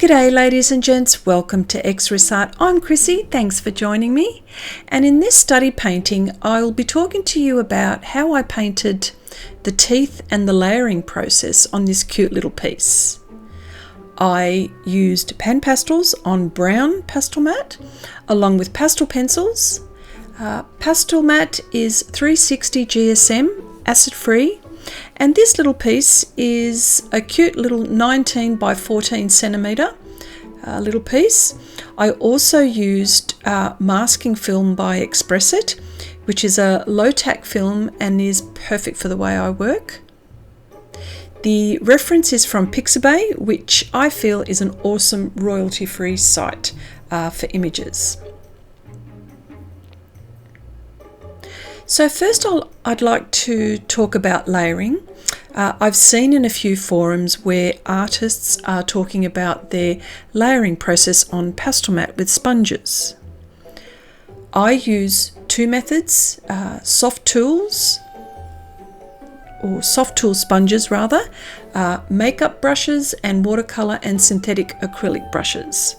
G'day ladies and gents, welcome to Xrissart. I'm Chrissy, thanks for joining me. And in this study painting, I'll be talking to you about how I painted the teeth and the layering process on this cute little piece. I used PanPastels on brown Pastelmat, along with pastel pencils. Pastelmat is 360 GSM, acid-free. And this little piece is a cute little 19 by 14 centimetre little piece. I also used masking film by Xrissart, which is a low tack film and is perfect for the way I work. The reference is from Pixabay, which I feel is an awesome royalty-free site for images. So first I'd like to talk about layering. I've seen in a few forums where artists are talking about their layering process on Pastelmat with sponges. I use two methods, Sofft Tools, or Sofft Tool sponges rather, makeup brushes and watercolour and synthetic acrylic brushes.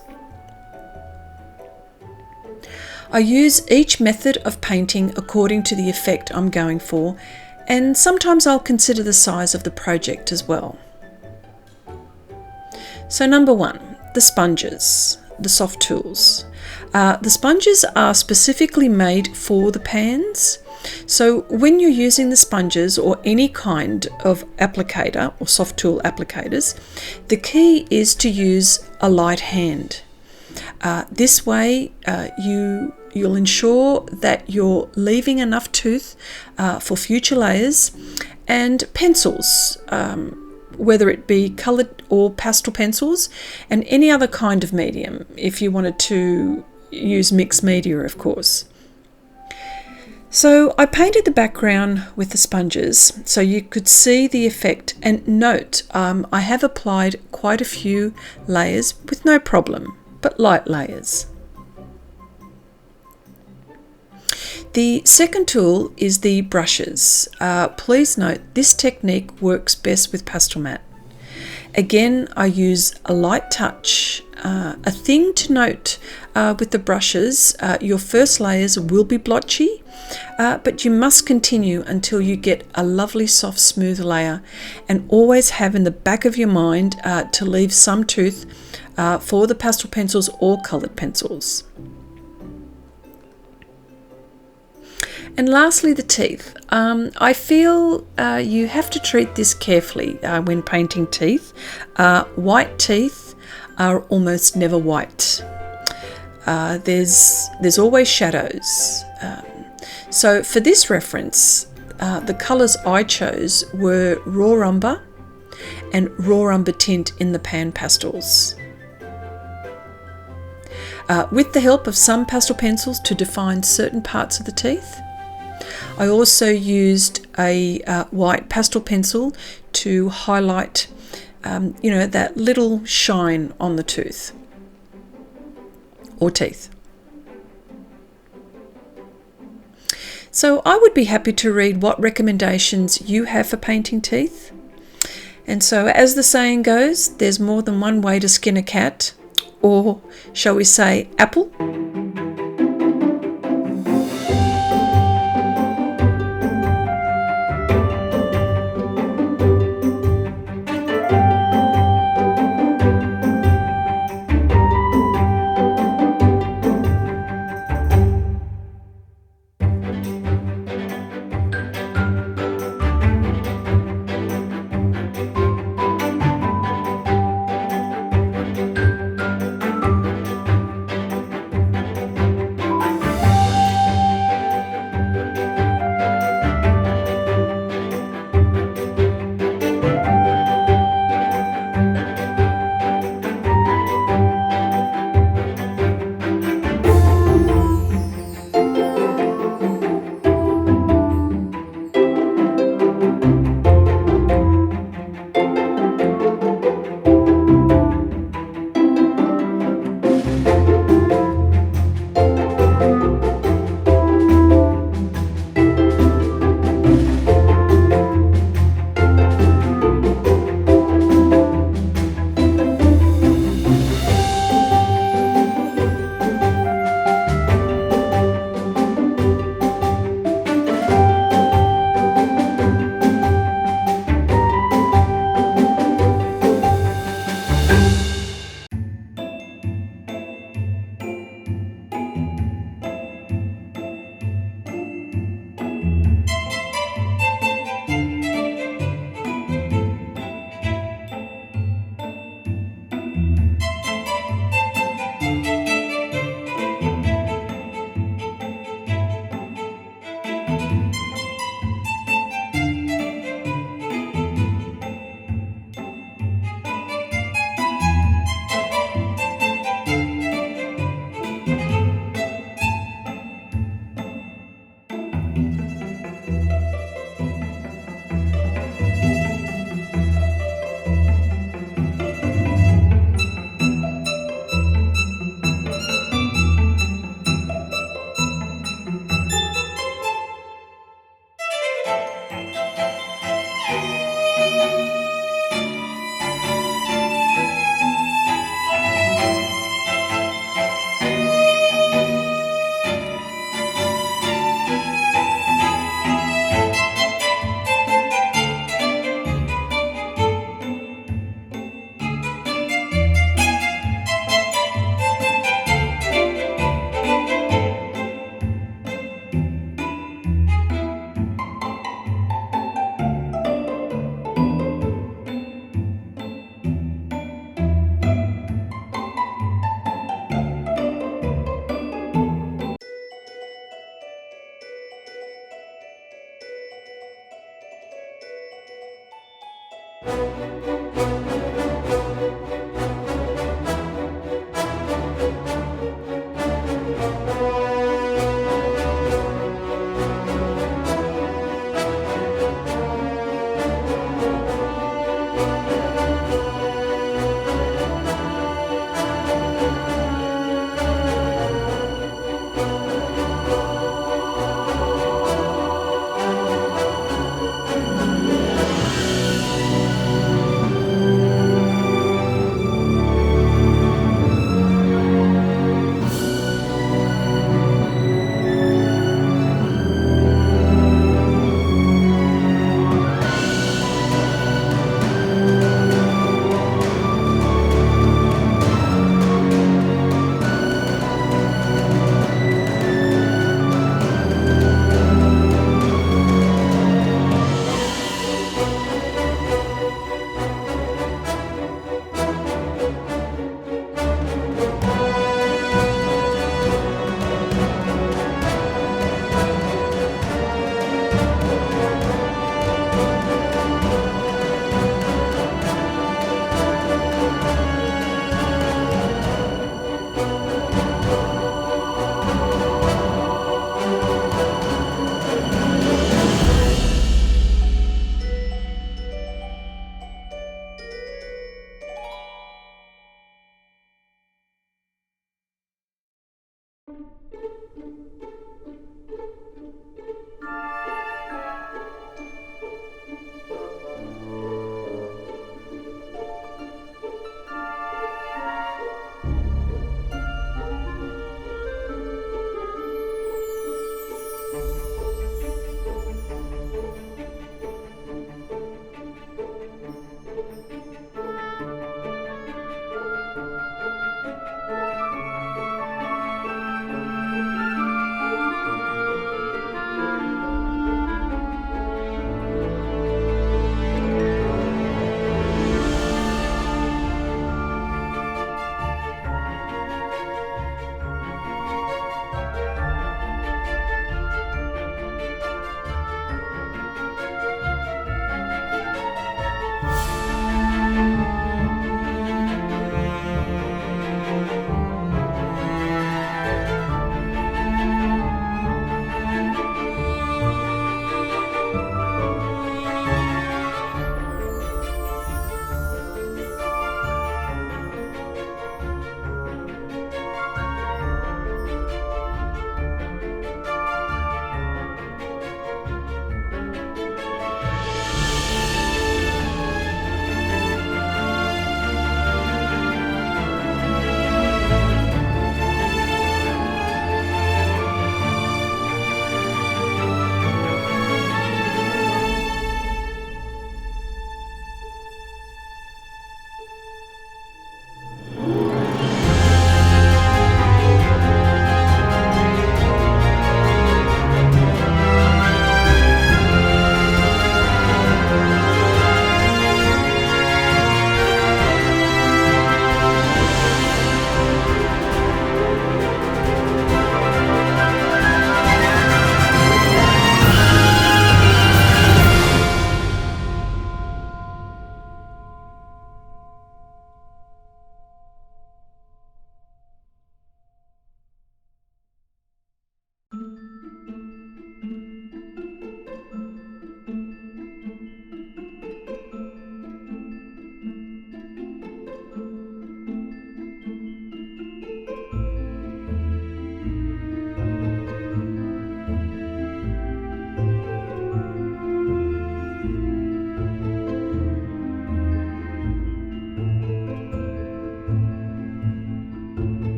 I use each method of painting according to the effect I'm going for, and sometimes I'll consider the size of the project as well. So number one, the sponges, the Sofft Tools. The sponges are specifically made for the pans. So when you're using the sponges or any kind of applicator or Sofft Tool applicators, the key is to use a light hand. This way you'll ensure that you're leaving enough tooth for future layers, and pencils, whether it be coloured or pastel pencils, and any other kind of medium if you wanted to use mixed media, of course. So I painted the background with the sponges so you could see the effect, and note I have applied quite a few layers with no problem, but light layers. The second tool is the brushes. Please note this technique works best with Pastelmat. Again, I use a light touch. A thing to note with the brushes, your first layers will be blotchy, but you must continue until you get a lovely soft smooth layer, and always have in the back of your mind to leave some tooth for the pastel pencils or coloured pencils. And lastly, the teeth. I feel you have to treat this carefully when painting teeth. White teeth are almost never white. There's always shadows. So for this reference, the colours I chose were raw umber and raw umber tint in the PanPastels. With the help of some pastel pencils to define certain parts of the teeth. I also used a white pastel pencil to highlight, that little shine on the tooth or teeth. So I would be happy to read what recommendations you have for painting teeth. And so, as the saying goes, there's more than one way to skin a cat, or shall we say apple?